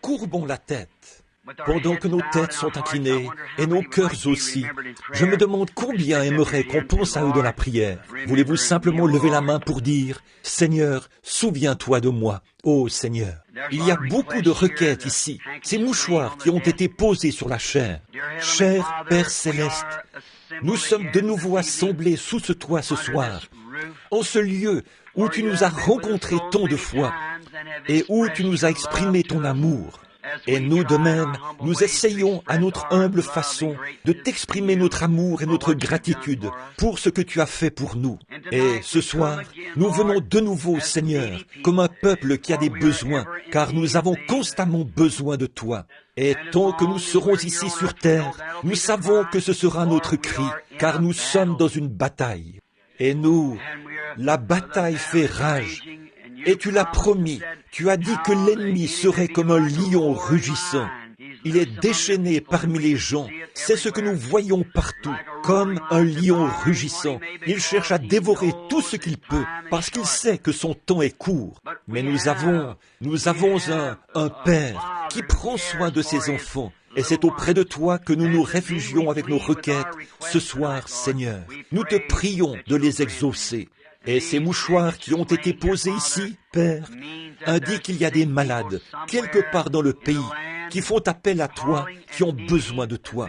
Courbons la tête. Pendant que nos têtes sont inclinées, et nos cœurs aussi, je me demande combien aimeraient qu'on pense à eux dans la prière. Voulez-vous simplement lever la main pour dire « Seigneur, souviens-toi de moi, ô Seigneur ». Il y a beaucoup de requêtes ici, ces mouchoirs qui ont été posés sur la chair. Cher Père Céleste, nous sommes de nouveau assemblés sous ce toit ce soir, en ce lieu où tu nous as rencontrés tant de fois, et où tu nous as exprimé ton amour. Et nous de même, nous essayons à notre humble façon de t'exprimer notre amour et notre gratitude pour ce que tu as fait pour nous. Et ce soir, nous venons de nouveau, Seigneur, comme un peuple qui a des besoins, car nous avons constamment besoin de toi. Et tant que nous serons ici sur terre, nous savons que ce sera notre cri, car nous sommes dans une bataille. Et nous, la bataille fait rage. Et tu l'as promis, tu as dit que l'ennemi serait comme un lion rugissant. Il est déchaîné parmi les gens, c'est ce que nous voyons partout, comme un lion rugissant. Il cherche à dévorer tout ce qu'il peut, parce qu'il sait que son temps est court. Mais nous avons un Père qui prend soin de ses enfants. Et c'est auprès de toi que nous nous réfugions avec nos requêtes ce soir, Seigneur. Nous te prions de les exaucer. Et ces mouchoirs qui ont été posés ici, Père, indiquent qu'il y a des malades, quelque part dans le pays, qui font appel à toi, qui ont besoin de toi,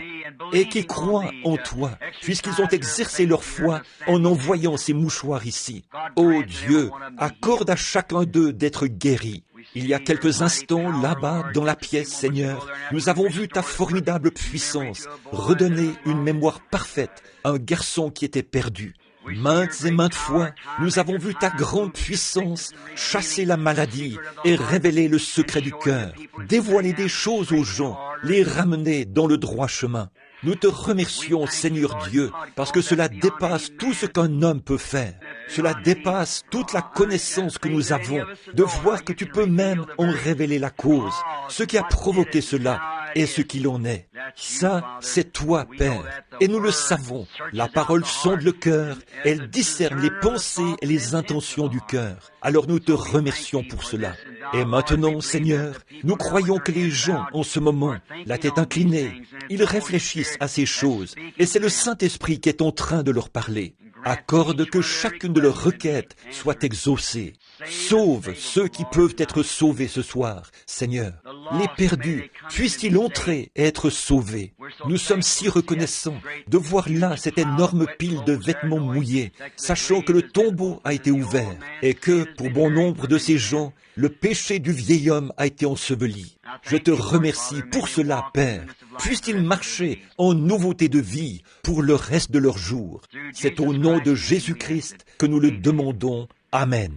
et qui croient en toi, puisqu'ils ont exercé leur foi en envoyant ces mouchoirs ici. Ô Dieu, accorde à chacun d'eux d'être guéri. Il y a quelques instants, là-bas, dans la pièce, Seigneur, nous avons vu ta formidable puissance redonner une mémoire parfaite à un garçon qui était perdu. Maintes et maintes fois, nous avons vu ta grande puissance chasser la maladie et révéler le secret du cœur, dévoiler des choses aux gens, les ramener dans le droit chemin. Nous te remercions, Seigneur Dieu, parce que cela dépasse tout ce qu'un homme peut faire. Cela dépasse toute la connaissance que nous avons, de voir que tu peux même en révéler la cause, ce qui a provoqué cela et ce qu'il en est. Ça, c'est toi, Père, et nous le savons. La parole sonde le cœur, elle discerne les pensées et les intentions du cœur. Alors nous te remercions pour cela. Et maintenant, Seigneur, nous croyons que les gens, en ce moment, la tête inclinée, ils réfléchissent à ces choses, et c'est le Saint-Esprit qui est en train de leur parler. Accorde que chacune de leurs requêtes soit exaucée. Sauve ceux qui peuvent être sauvés ce soir, Seigneur. Les perdus, puissent-ils entrer et être sauvés. Nous sommes si reconnaissants de voir là cette énorme pile de vêtements mouillés, sachant que le tombeau a été ouvert et que, pour bon nombre de ces gens, le péché du vieil homme a été enseveli. Je te remercie pour cela, Père. Puissent-ils marcher en nouveauté de vie pour le reste de leurs jours. C'est au nom de Jésus-Christ que nous le demandons. Amen.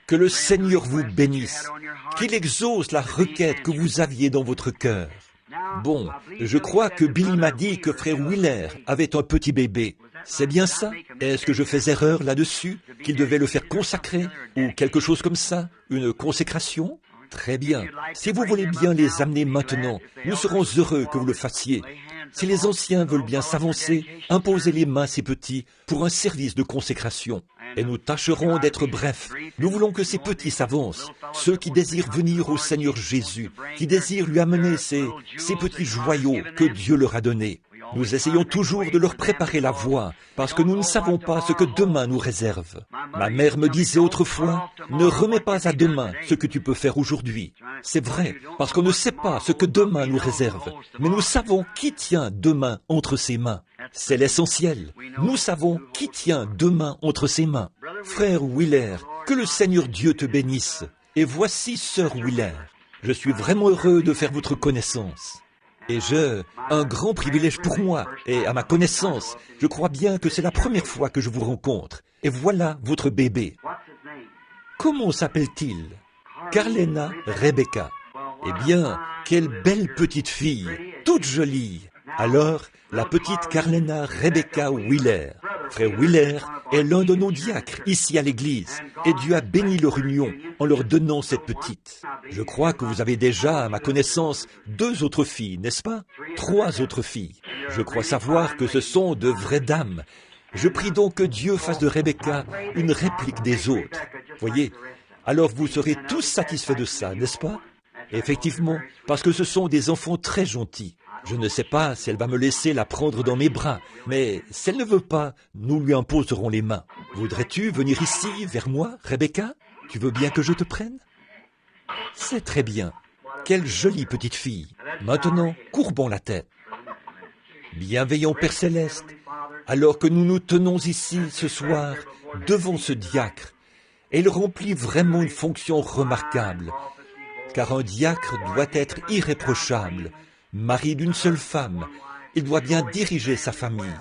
Que le Seigneur vous bénisse, qu'il exauce la requête que vous aviez dans votre cœur. Bon, je crois que Billy m'a dit que frère Wheeler avait un petit bébé. C'est bien ça? Est-ce que je fais erreur là-dessus? Qu'il devait le faire consacrer? Ou quelque chose comme ça? Une consécration? Très bien. Si vous voulez bien les amener maintenant, nous serons heureux que vous le fassiez. Si les anciens veulent bien s'avancer, imposez les mains ces petits pour un service de consécration. Et nous tâcherons d'être brefs. Nous voulons que ces petits s'avancent, ceux qui désirent venir au Seigneur Jésus, qui désirent lui amener ces petits joyaux que Dieu leur a donnés. Nous essayons toujours de leur préparer la voie, parce que nous ne savons pas ce que demain nous réserve. Ma mère me disait autrefois, ne remets pas à demain ce que tu peux faire aujourd'hui. C'est vrai, parce qu'on ne sait pas ce que demain nous réserve, mais nous savons qui tient demain entre ses mains. C'est l'essentiel. Nous savons qui tient demain entre ses mains. Frère Wheeler, que le Seigneur Dieu te bénisse. Et voici Sœur Wheeler. Je suis vraiment heureux de faire votre connaissance. Et un grand privilège pour moi, et à ma connaissance, je crois bien que c'est la première fois que je vous rencontre. Et voilà votre bébé. Comment s'appelle-t-il? Carlena Rebecca. Eh bien, quelle belle petite fille, toute jolie. Alors, la petite Carlena Rebecca Wheeler. Frère Wheeler est l'un de nos diacres ici à l'église, et Dieu a béni leur union en leur donnant cette petite. Je crois que vous avez déjà, à ma connaissance, 2 autres filles, n'est-ce pas? 3 autres filles. Je crois savoir que ce sont de vraies dames. Je prie donc que Dieu fasse de Rebecca une réplique des autres. Voyez, alors vous serez tous satisfaits de ça, n'est-ce pas? Effectivement, parce que ce sont des enfants très gentils. Je ne sais pas si elle va me laisser la prendre dans mes bras, mais si elle ne veut pas, nous lui imposerons les mains. Voudrais-tu venir ici, vers moi, Rebecca? Tu veux bien que je te prenne? C'est très bien. Quelle jolie petite fille. Maintenant, courbons la tête. Bienveillant Père Céleste, alors que nous nous tenons ici ce soir devant ce diacre, et il remplit vraiment une fonction remarquable, car un diacre doit être irréprochable, mari d'une seule femme, il doit bien diriger sa famille.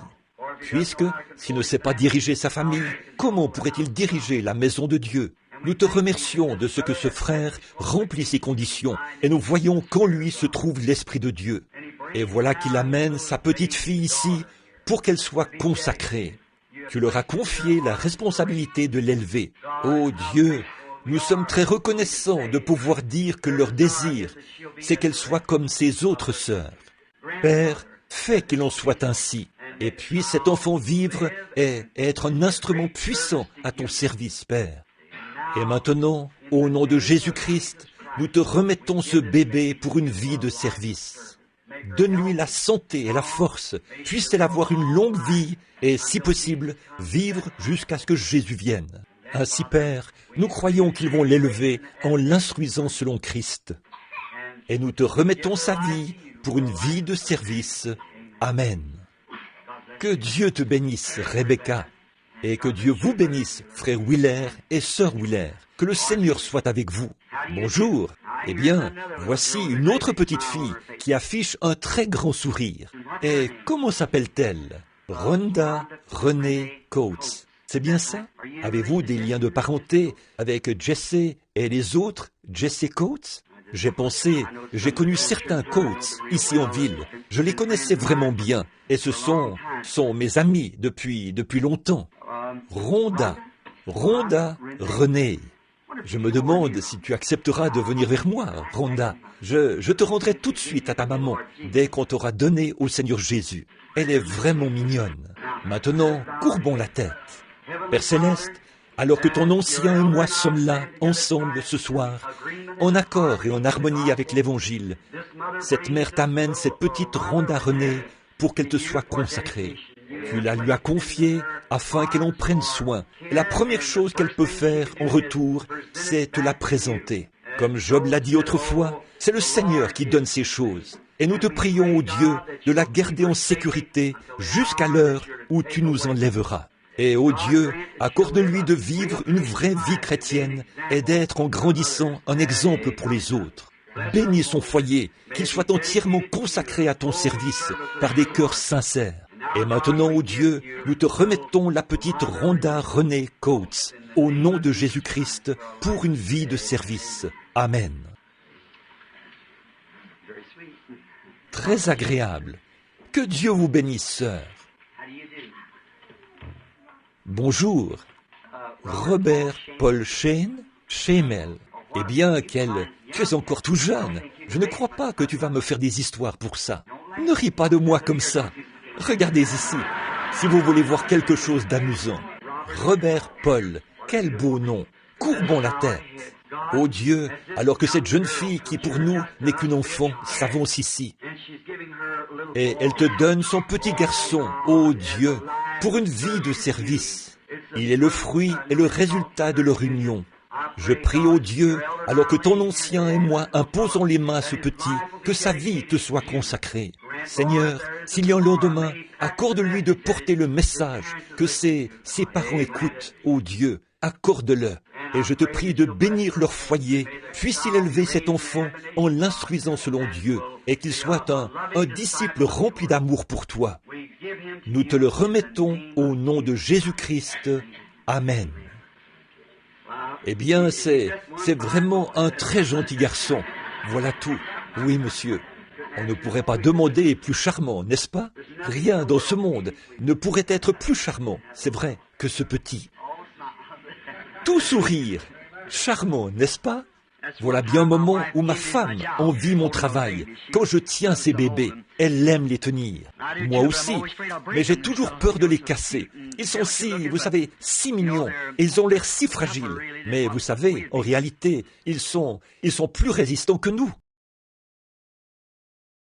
Puisque, s'il ne sait pas diriger sa famille, comment pourrait-il diriger la maison de Dieu? Nous te remercions de ce que ce frère remplit ces conditions, et nous voyons qu'en lui se trouve l'Esprit de Dieu. Et voilà qu'il amène sa petite fille ici pour qu'elle soit consacrée. Tu leur as confié la responsabilité de l'élever. Ô Dieu, nous sommes très reconnaissants de pouvoir dire que leur désir, c'est qu'elle soit comme ses autres sœurs. Père, fais qu'il en soit ainsi, et puisse cet enfant vivre et être un instrument puissant à ton service, Père. Et maintenant, au nom de Jésus-Christ, nous te remettons ce bébé pour une vie de service. Donne-lui la santé et la force, puisse-t-elle avoir une longue vie et, si possible, vivre jusqu'à ce que Jésus vienne. Ainsi, Père, nous croyons qu'ils vont l'élever en l'instruisant selon Christ. Et nous te remettons sa vie pour une vie de service. Amen. Que Dieu te bénisse, Rebecca, et que Dieu vous bénisse, frère Willer et sœur Willer. Que le Seigneur soit avec vous. Bonjour. Eh bien, voici une autre petite fille qui affiche un très grand sourire. Et comment s'appelle-t-elle? Rhonda Renee Coates. C'est bien ça? Avez-vous des liens de parenté avec Jesse et les autres Jesse Coates? J'ai connu certains Coates ici en ville. Je les connaissais vraiment bien. Et ce sont mes amis depuis longtemps. Rhonda Renee. Je me demande si tu accepteras de venir vers moi, Rhonda. Je te rendrai tout de suite à ta maman, dès qu'on t'aura donné au Seigneur Jésus. Elle est vraiment mignonne. Maintenant, courbons la tête. Père Céleste, alors que ton ancien et moi sommes là, ensemble, ce soir, en accord et en harmonie avec l'Évangile, cette mère t'amène cette petite Rhonda Renee pour qu'elle te soit consacrée. Tu la lui as confiée afin qu'elle en prenne soin. Et la première chose qu'elle peut faire en retour, c'est te la présenter. Comme Job l'a dit autrefois, c'est le Seigneur qui donne ces choses. Et nous te prions, ô Dieu, de la garder en sécurité jusqu'à l'heure où tu nous enlèveras. Et, ô Dieu, accorde-lui de vivre une vraie vie chrétienne et d'être en grandissant un exemple pour les autres. Bénis son foyer, qu'il soit entièrement consacré à ton service par des cœurs sincères. Et maintenant, ô Dieu, nous te remettons la petite Rhonda Renee Coates, au nom de Jésus-Christ, pour une vie de service. Amen. Très agréable. Que Dieu vous bénisse, sœur. Bonjour. Robert Paul Schemel. Eh bien, tu es encore tout jeune. Je ne crois pas que tu vas me faire des histoires pour ça. Ne ris pas de moi comme ça. Regardez ici, si vous voulez voir quelque chose d'amusant. Robert Paul, quel beau nom. Courbons la tête. Ô Dieu, alors que cette jeune fille qui pour nous n'est qu'une enfant s'avance ici. Et elle te donne son petit garçon, ô Dieu, pour une vie de service. Il est le fruit et le résultat de leur union. Je prie, ô Dieu, alors que ton ancien et moi imposons les mains à ce petit, que sa vie te soit consacrée. Seigneur, s'il y a un lendemain, accorde-lui de porter le message que ses parents écoutent, ô Dieu, accorde-le. Et je te prie de bénir leur foyer, puisse-t-il élever cet enfant en l'instruisant selon Dieu, et qu'il soit un disciple rempli d'amour pour toi. Nous te le remettons au nom de Jésus-Christ. Amen. Eh bien, c'est vraiment un très gentil garçon. Voilà tout. Oui, monsieur. On ne pourrait pas demander plus charmant, n'est-ce pas? Rien dans ce monde ne pourrait être plus charmant, c'est vrai, que ce petit. Tout sourire. Charmant, n'est-ce pas? Voilà bien un moment où ma femme envie mon travail. Quand je tiens ces bébés, elle aime les tenir. Moi aussi, mais j'ai toujours peur de les casser. Ils sont vous savez, si mignons, et ils ont l'air si fragiles. Mais vous savez, en réalité, ils sont plus résistants que nous.